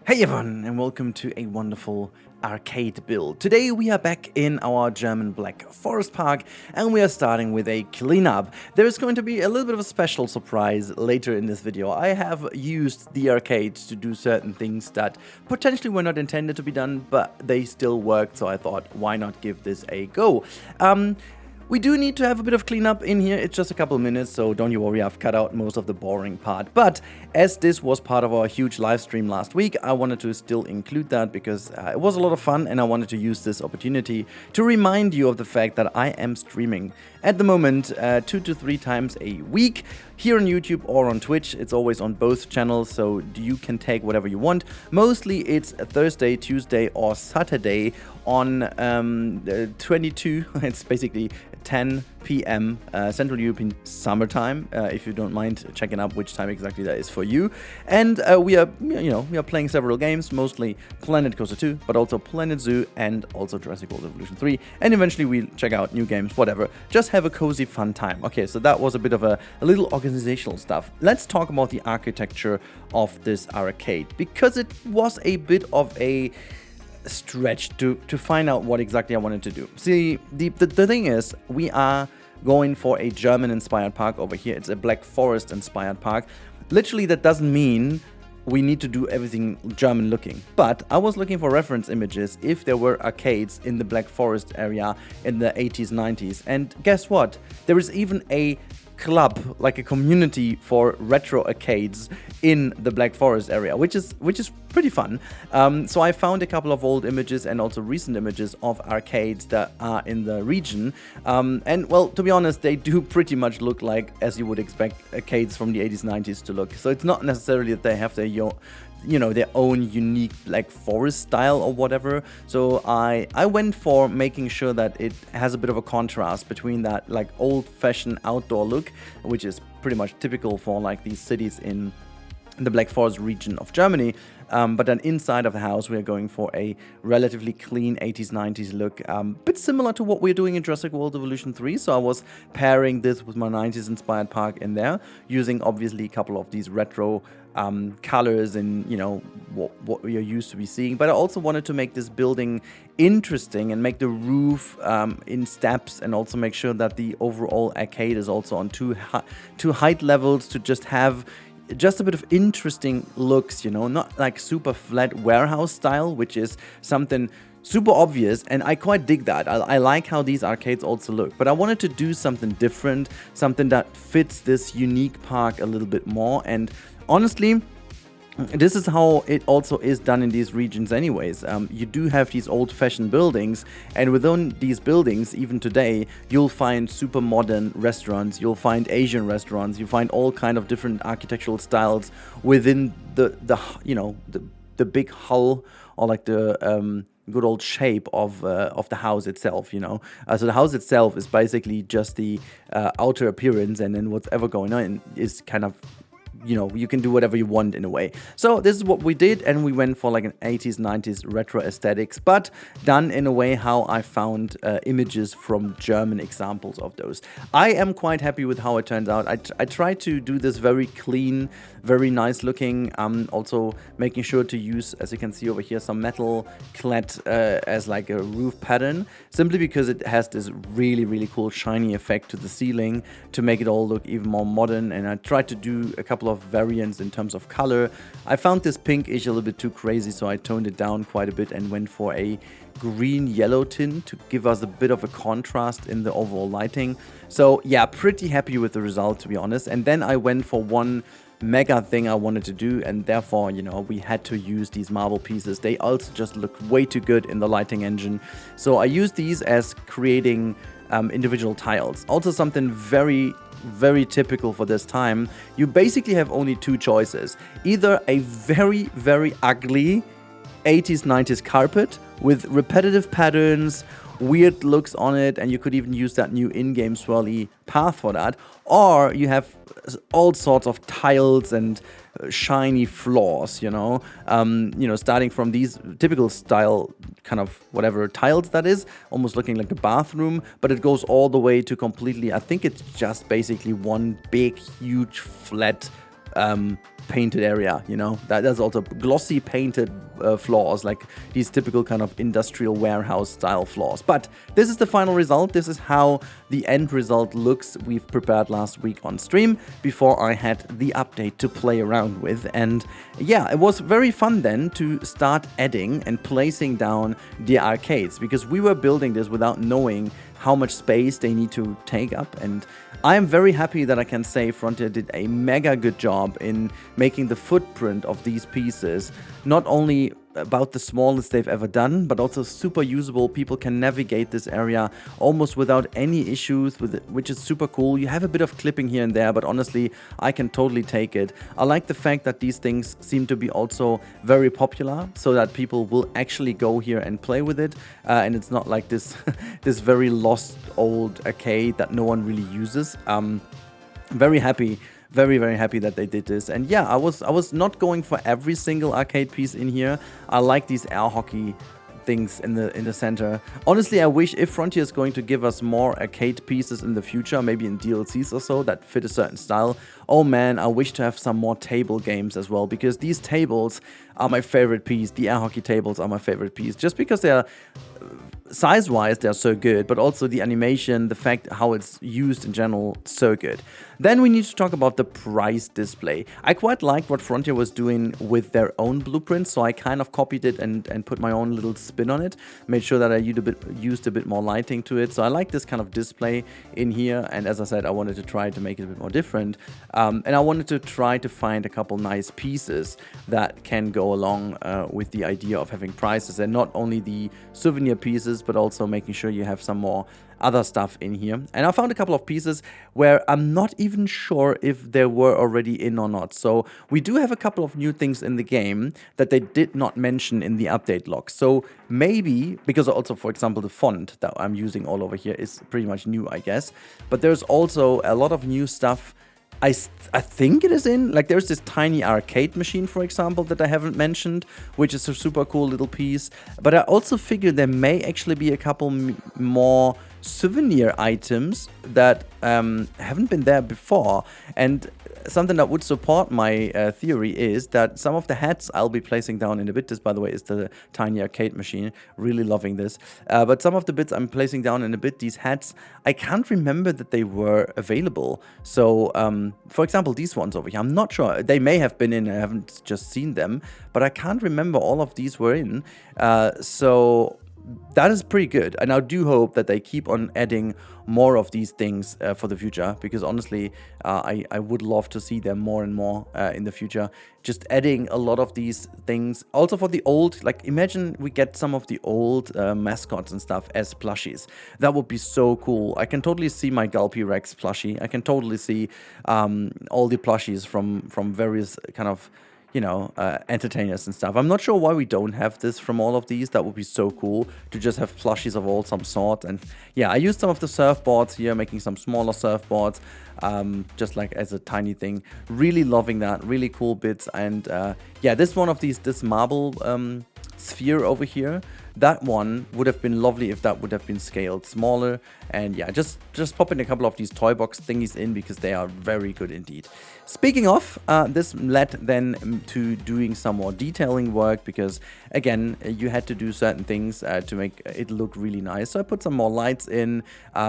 Hey everyone, and welcome to a wonderful arcade build. Today we are back in our German Black Forest Park and we are starting with a cleanup. There is going to be a little bit of a special surprise later in this video. I have used the arcade to do certain things that potentially were not intended to be done, but they still worked, so I thought, why not give this a go? We do need to have a bit of cleanup in here. It's just a couple minutes, so don't you worry, I've cut out most of the boring part. But as this was part of our huge live stream last week, I wanted to still include that because it was a lot of fun and I wanted to use this opportunity to remind you of the fact that I am streaming at the moment 2 to 3 times a week here on YouTube or on Twitch. It's always on both channels, so you can take whatever you want. Mostly it's Thursday, Tuesday or Saturday on 22, it's basically 10 p.m. Central European Summer Time, if you don't mind checking up which time exactly that is for you. And we are playing several games, mostly Planet Coaster 2, but also Planet Zoo and also Jurassic World Evolution 3. And eventually we'll check out new games, whatever. Just have a cozy, fun time. Okay, so that was a bit of a little organizational stuff. Let's talk about the architecture of this arcade, because it was a bit of a stretch to find out what exactly I wanted to do. See, the thing is, we are going for a German-inspired park over here. It's a Black Forest-inspired park. Literally, that doesn't mean we need to do everything German-looking. But I was looking for reference images if there were arcades in the Black Forest area in the 80s, 90s. And guess what? There is even a club, like a community for retro arcades in the Black Forest area, which is pretty fun. So I found a couple of old images and also recent images of arcades that are in the region. And well, to be honest, they do pretty much look like as you would expect arcades from the 80s, 90s to look. So it's not necessarily that they have their their own unique Black Forest style or whatever. So I went for making sure that it has a bit of a contrast between that like old-fashioned outdoor look, which is pretty much typical for like these cities in the Black Forest region of Germany. But then inside of the house, we are going for a relatively clean 80s, 90s look, bit similar to what we're doing in Jurassic World Evolution 3. So I was pairing this with my 90s inspired park in there, using obviously a couple of these retro colors and, what we are used to be seeing. But I also wanted to make this building interesting and make the roof in steps, and also make sure that the overall arcade is also on two height levels to just have just a bit of interesting looks, not like super flat warehouse style, which is something super obvious, and I quite dig that. I like how these arcades also look, but I wanted to do something different, something that fits this unique park a little bit more. And honestly, this is how it also is done in these regions anyways. You do have these old-fashioned buildings, and within these buildings, even today, you'll find super modern restaurants, you'll find Asian restaurants, you find all kind of different architectural styles within the big hull, or like the good old shape of the house itself, So the house itself is basically just the outer appearance, and then whatever going on is kind of, you can do whatever you want in a way. So this is what we did, and we went for like an 80s, 90s retro aesthetics, but done in a way how I found images from German examples of those. I am quite happy with how it turns out. I tried to do this very clean, very nice looking, also making sure to use, as you can see over here, some metal clad as like a roof pattern, simply because it has this really, really cool shiny effect to the ceiling to make it all look even more modern. And I tried to do a couple of variants in terms of color. I found this pinkish a little bit too crazy, so I toned it down quite a bit and went for a green-yellow tint to give us a bit of a contrast in the overall lighting. So yeah, pretty happy with the result, to be honest. And then I went for one mega thing I wanted to do, and therefore, we had to use these marble pieces. They also just look way too good in the lighting engine. So I used these as creating individual tiles. Also something very, very typical for this time. You basically have only two choices. Either a very, very ugly 80s, 90s carpet with repetitive patterns, weird looks on it, and you could even use that new in-game swirly path for that, or you have all sorts of tiles and shiny floors, starting from these typical style kind of whatever tiles that is, almost looking like a bathroom, but it goes all the way to completely, I think it's just basically one big, huge, flat painted area, you know, there's also glossy painted floors, like these typical kind of industrial warehouse style floors. But this is the final result. This is how the end result looks. We've prepared last week on stream before I had the update to play around with. And yeah, it was very fun then to start adding and placing down the arcades, because we were building this without knowing how much space they need to take up. And I am very happy that I can say Frontier did a mega good job in making the footprint of these pieces not only about the smallest they've ever done, but also super usable. People can navigate this area almost without any issues with it, which is super cool. You have a bit of clipping here and there, but honestly, I can totally take it. I like the fact that these things seem to be also very popular, so that people will actually go here and play with it. And it's not like this this very lost old arcade that no one really uses. Very happy. Very, very happy that they did this. And yeah, I was not going for every single arcade piece in here. I like these air hockey things in the center. Honestly, I wish if Frontier is going to give us more arcade pieces in the future, maybe in DLCs or so, that fit a certain style. Oh man, I wish to have some more table games as well, because these tables are my favorite piece. The air hockey tables are my favorite piece, just because they are size-wise, they're so good, but also the animation, the fact how it's used in general, so good. Then we need to talk about the price display. I quite liked what Frontier was doing with their own blueprint, so I kind of copied it and put my own little spin on it, made sure that I used a bit more lighting to it. So I like this kind of display in here, and as I said, I wanted to try to make it a bit more different. And I wanted to try to find a couple nice pieces that can go along with the idea of having prices, and not only the souvenir pieces, but also making sure you have some more other stuff in here. And I found a couple of pieces where I'm not even sure if they were already in or not. So we do have a couple of new things in the game that they did not mention in the update log. So maybe, because also, for example, the font that I'm using all over here is pretty much new, I guess. But there's also a lot of new stuff I think it is in. Like, there's this tiny arcade machine, for example, that I haven't mentioned, which is a super cool little piece. But I also figured there may actually be a couple more souvenir items that haven't been there before. And something that would support my theory is that some of the hats I'll be placing down in a bit. This, by the way, is the tiny arcade machine. Really loving this. But some of the bits I'm placing down in a bit, these hats, I can't remember that they were available. So, for example, these ones over here, I'm not sure. They may have been in, I haven't just seen them. But I can't remember all of these were in. So that is pretty good, and I do hope that they keep on adding more of these things for the future, because honestly, I would love to see them more and more in the future. Just adding a lot of these things. Also for the old, like, imagine we get some of the old mascots and stuff as plushies. That would be so cool. I can totally see my Gulpy Rex plushie. I can totally see all the plushies from various kind of, you know, entertainers and stuff. I'm not sure why we don't have this from all of these. That would be so cool to just have plushies of all some sort. And yeah, I used some of the surfboards here, making some smaller surfboards, just like as a tiny thing. Really loving that. Really cool bits. And yeah, this marble sphere over here, that one would have been lovely if that would have been scaled smaller. And yeah, just pop in a couple of these toy box thingies in, because they are very good indeed. Speaking of, this led then to doing some more detailing work, because again, you had to do certain things to make it look really nice. So I put some more lights in,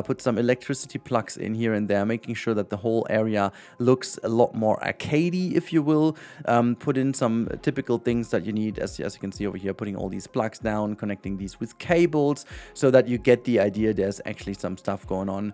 put some electricity plugs in here and there, making sure that the whole area looks a lot more arcadey, if you will. Put in some typical things that you need, as you can see over here, putting all these plugs down, connecting these with cables, so that you get the idea there's actually some stuff going on.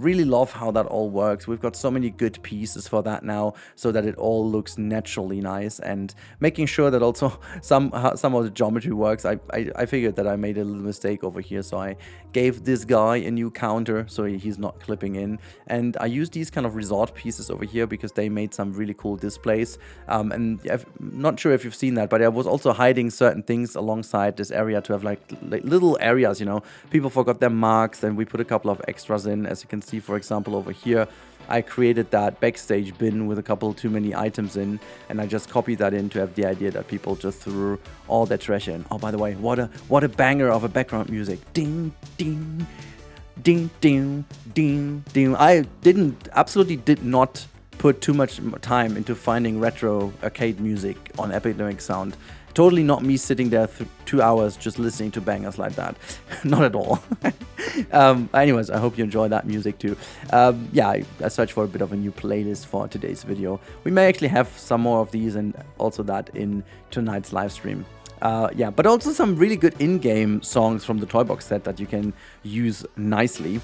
Really love how that all works. We've got so many good pieces for that now, so that it all looks naturally nice, and making sure that also some of the geometry works. I figured that I made a little mistake over here, so I gave this guy a new counter so he's not clipping in, and I used these kind of resort pieces over here because they made some really cool displays. And I'm not sure if you've seen that, but I was also hiding certain things alongside this area to have like little areas, you know. People forgot their marks, and we put a couple of extras in. As you can see, for example, over here, I created that backstage bin with a couple too many items in, and I just copied that in to have the idea that people just threw all their trash in. Oh, by the way, what a banger of a background music. Ding, ding, ding, ding, ding, ding. I absolutely did not put too much time into finding retro arcade music on Epedemic sound. Totally not me sitting there 2 hours just listening to bangers like that. Not at all. Anyways, I hope you enjoy that music too. Yeah, I searched for a bit of a new playlist for today's video. We may actually have some more of these and also that in tonight's live stream. Yeah, but also some really good in-game songs from the Toy Box set that you can use nicely.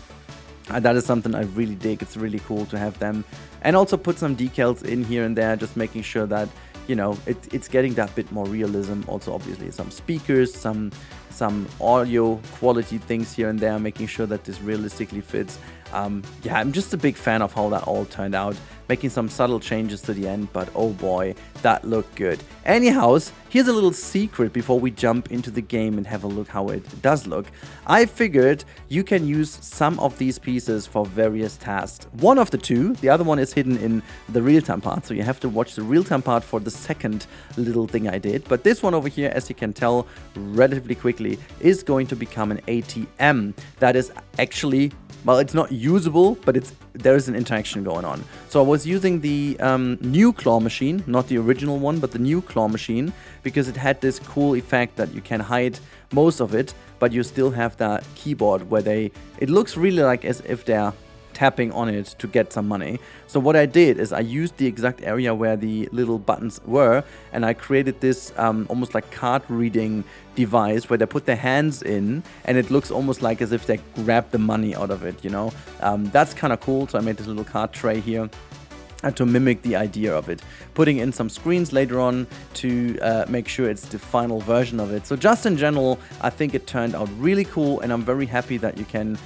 That is something I really dig. It's really cool to have them. And also put some decals in here and there, just making sure that, you know, it's getting that bit more realism. Also, obviously, some speakers, some audio quality things here and there, making sure that this realistically fits. Yeah, I'm just a big fan of how that all turned out. Making some subtle changes to the end, but oh boy, that looked good. Anyhows, here's a little secret before we jump into the game and have a look how it does look. I figured you can use some of these pieces for various tasks. One of the two, the other one is hidden in the real-time part, so you have to watch the real-time part for the second little thing I did. But this one over here, as you can tell relatively quickly, is going to become an ATM. That is actually, well, it's not usable, but there is an interaction going on. So I was using the new claw machine, not the original one, but the new claw machine, because it had this cool effect that you can hide most of it, but you still have that keyboard where it looks really like as if they're tapping on it to get some money. So what I did is I used the exact area where the little buttons were, and I created this almost like card reading device where they put their hands in, and it looks almost like as if they grab the money out of it, you know. That's kind of cool. So I made this little card tray here to mimic the idea of it, putting in some screens later on to make sure it's the final version of it. So just in general, I think it turned out really cool, and I'm very happy that you can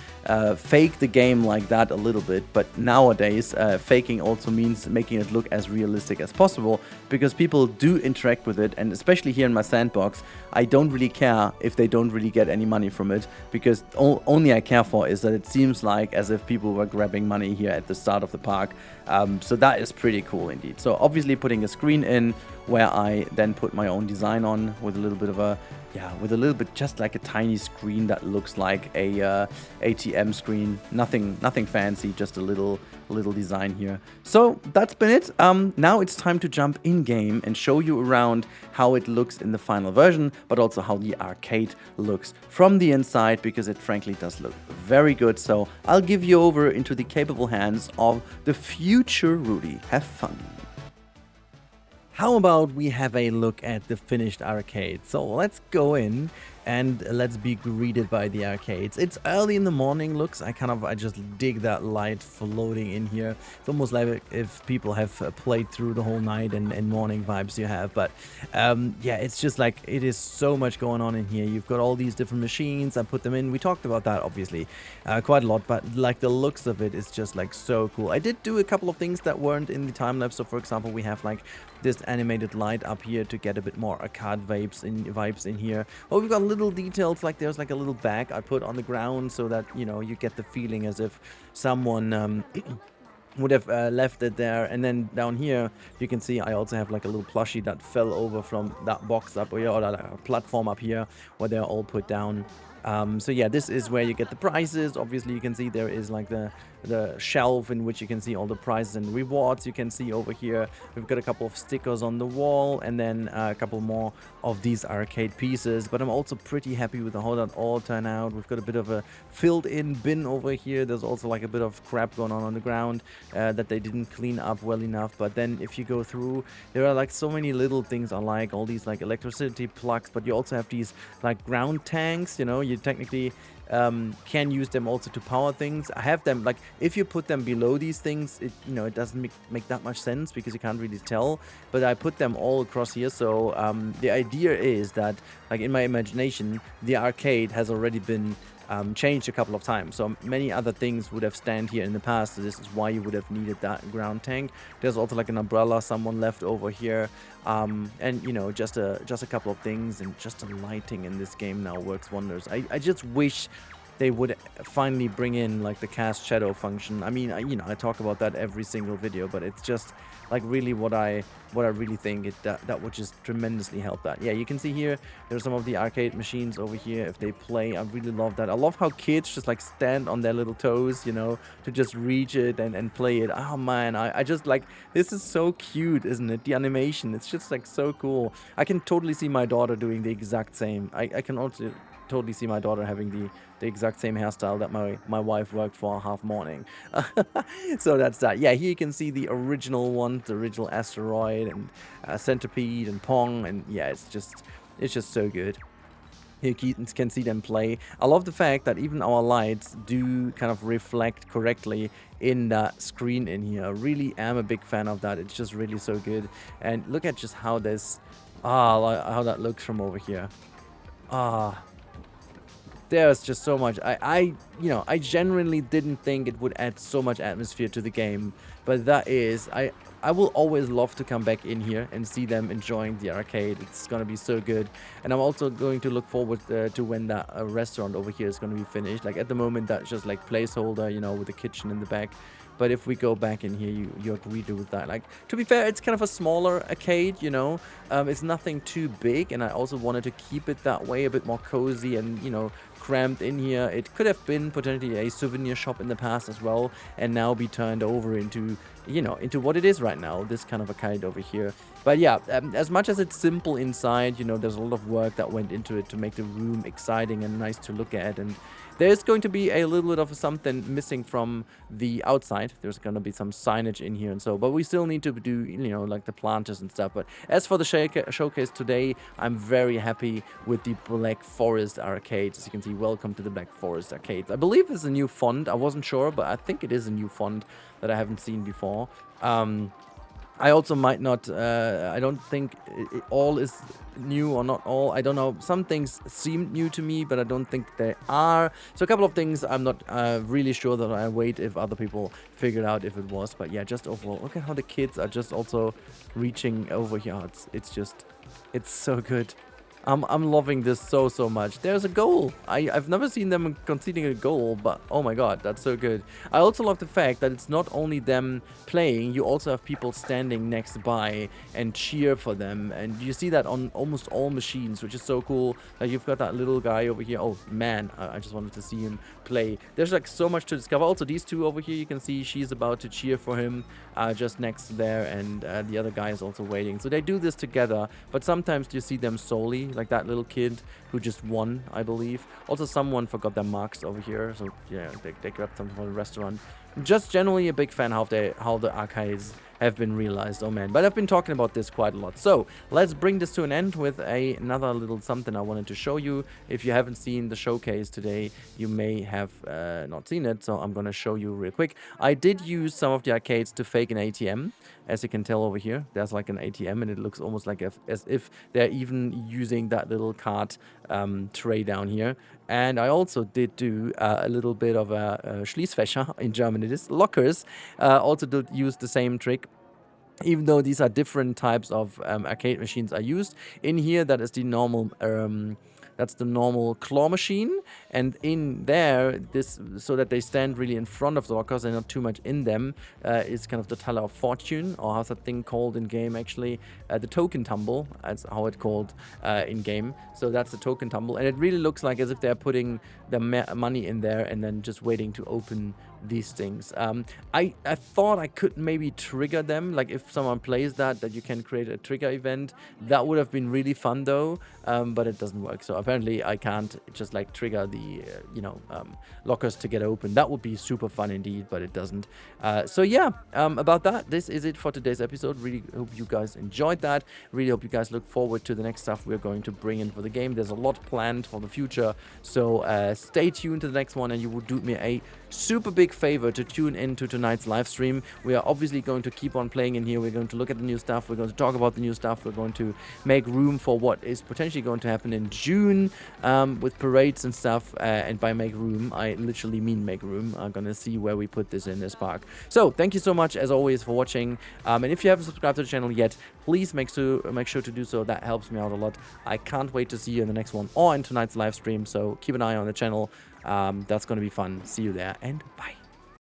fake the game like that a little bit. But nowadays, faking also means making it look as realistic as possible, because people do interact with it, and especially here in my sandbox, I don't really care if they don't really get any money from it, because only I care for is that it seems like as if people were grabbing money here at the start of the park. So that is pretty cool indeed. So obviously putting a screen in where I then put my own design on with a little bit of a, yeah, with a little bit just like a tiny screen that looks like a ATM screen. Nothing fancy, just a little design here. So that's been it. Now it's time to jump in game and show you around how it looks in the final version, but also how the arcade looks from the inside, because it frankly does look very good. So I'll give you over into the capable hands of the future Rudi. Have fun. How about we have a look at the finished arcade? So let's go in and let's be greeted by the arcades. It's early in the morning, looks. I just dig that light floating in here. It's almost like if people have played through the whole night and morning vibes you have. But yeah, it's just like, it is so much going on in here. You've got all these different machines. I put them in. We talked about that obviously quite a lot, but like the looks of it is just like so cool. I did do a couple of things that weren't in the time lapse. So for example, we have like this animated light up here to get a bit more arcade vibes in here. Oh, we've got little details, like there's like a little bag I put on the ground so that, you know, you get the feeling as if someone would have left it there. And then down here you can see I also have like a little plushie that fell over from that box up here, or that platform up here where they're all put down. So yeah, this is where you get the prizes. Obviously you can see there is like the shelf in which you can see all the prizes and rewards. You can see over here we've got a couple of stickers on the wall, and then a couple more of these arcade pieces. But I'm also pretty happy with how that all turned out. We've got a bit of a filled in bin over here. There's also like a bit of crap going on the ground that they didn't clean up well enough. But then if you go through, there are like so many little things I like, all these like electricity plugs, but you also have these like ground tanks. You know, you technically can use them also to power things. I have them, like, if you put them below these things, it, you know, it doesn't make that much sense because you can't really tell, but I put them all across here. So the idea is that, like, in my imagination, the arcade has already been changed a couple of times, so many other things would have stand here in the past. So this is why you would have needed that ground tank. There's also like an umbrella someone left over here, and you know, just a couple of things, and just the lighting in this game now works wonders. I just wish they would finally bring in like the cast shadow function. I mean, I talk about that every single video, but it's just like really what I really think that would just tremendously help that. Yeah, you can see here there's some of the arcade machines over here. If they play, I really love that. I love how kids just like stand on their little toes, to just reach it and play it. Oh man, I just like, this is so cute, isn't it? The animation, it's just like so cool. I can totally see my daughter doing the exact same. I can also totally see my daughter having the exact same hairstyle that my wife worked for half morning. So that's that. Yeah, here you can see the original ones, the original Asteroid and Centipede and Pong, and yeah, it's just so good. Here you can see them play. I love the fact that even our lights do kind of reflect correctly in that screen in here. I really am a big fan of that. It's just really so good. And look at just how how that looks from over here. There's just so much. I genuinely didn't think it would add so much atmosphere to the game, but that is, I will always love to come back in here and see them enjoying the arcade. It's gonna be so good, and I'm also going to look forward to when that restaurant over here is gonna be finished. Like at the moment, that's just like placeholder, with the kitchen in the back. But if we go back in here, you agree with that. Like, to be fair, it's kind of a smaller arcade, It's nothing too big, and I also wanted to keep it that way, a bit more cozy and, cramped in here. It could have been potentially a souvenir shop in the past as well, and now be turned over into, into what it is right now, this kind of arcade over here. But yeah, as much as it's simple inside, there's a lot of work that went into it to make the room exciting and nice to look at, and there's going to be a little bit of something missing from the outside. There's going to be some signage in here and so, but we still need to do, like the planters and stuff. But as for the showcase today, I'm very happy with the Black Forest arcades. As you can see, welcome to the Black Forest arcades. I believe it's a new font. I wasn't sure, but I think it is a new font that I haven't seen before. I also might not, I don't think it all is new, or not all. I don't know. Some things seem new to me, but I don't think they are. So a couple of things I'm not really sure, that I wait if other people figured out if it was. But yeah, just overall, look at how the kids are just also reaching over here. It's so good. I'm loving this so much. There's a goal. I've never seen them conceding a goal, but oh my god, that's so good. I also love the fact that it's not only them playing, you also have people standing next by and cheer for them, and you see that on almost all machines, which is so cool. Like you've got that little guy over here. Oh man, I just wanted to see him play. There's like so much to discover. Also, these two over here, you can see she's about to cheer for him just next there, and the other guy is also waiting. So they do this together, but sometimes you see them solely, like that little kid who just won, I believe. Also, someone forgot their marks over here, so yeah, they grabbed something from the restaurant. Just generally a big fan how the arcades have been realized. Oh man, but I've been talking about this quite a lot. So let's bring this to an end with another little something I wanted to show you. If you haven't seen the showcase today, you may have not seen it, so I'm gonna show you real quick. I did use some of the arcades to fake an ATM. As you can tell over here, there's like an ATM, and it looks almost like as if they're even using that little card tray down here. And I also did do a little bit of a Schließfächer, in German it is, lockers. Also did use the same trick. Even though these are different types of arcade machines are used. In here, that is the normal... that's the normal claw machine, and in there, so that they stand really in front of the lockers and not too much in them, is kind of the teller of fortune, or how's that thing called in game actually? The token tumble, that's how it's called in game. So that's the token tumble, and it really looks like as if they're putting the money in there and then just waiting to open these things. I thought I could maybe trigger them, like if someone plays that you can create a trigger event. That would have been really fun though, but it doesn't work. So apparently I can't just like trigger the lockers to get open. That would be super fun indeed, but it doesn't. So yeah, about that, this is it for today's episode. Really hope you guys enjoyed that. Really hope you guys look forward to the next stuff we're going to bring in for the game. There's a lot planned for the future, so stay tuned to the next one, and you will do me a super big favor to tune into tonight's live stream. We are obviously going to keep on playing in here. We're going to look at the new stuff. We're going to talk about the new stuff. We're going to make room for what is potentially going to happen in June. soon with parades and stuff. And by make room, I literally mean make room. I'm gonna see where we put this in this park. So thank you so much as always for watching. And if you haven't subscribed to the channel yet, please make sure to do so. That helps me out a lot. I can't wait to see you in the next one or in tonight's live stream. So keep an eye on the channel. That's gonna be fun. See you there and bye.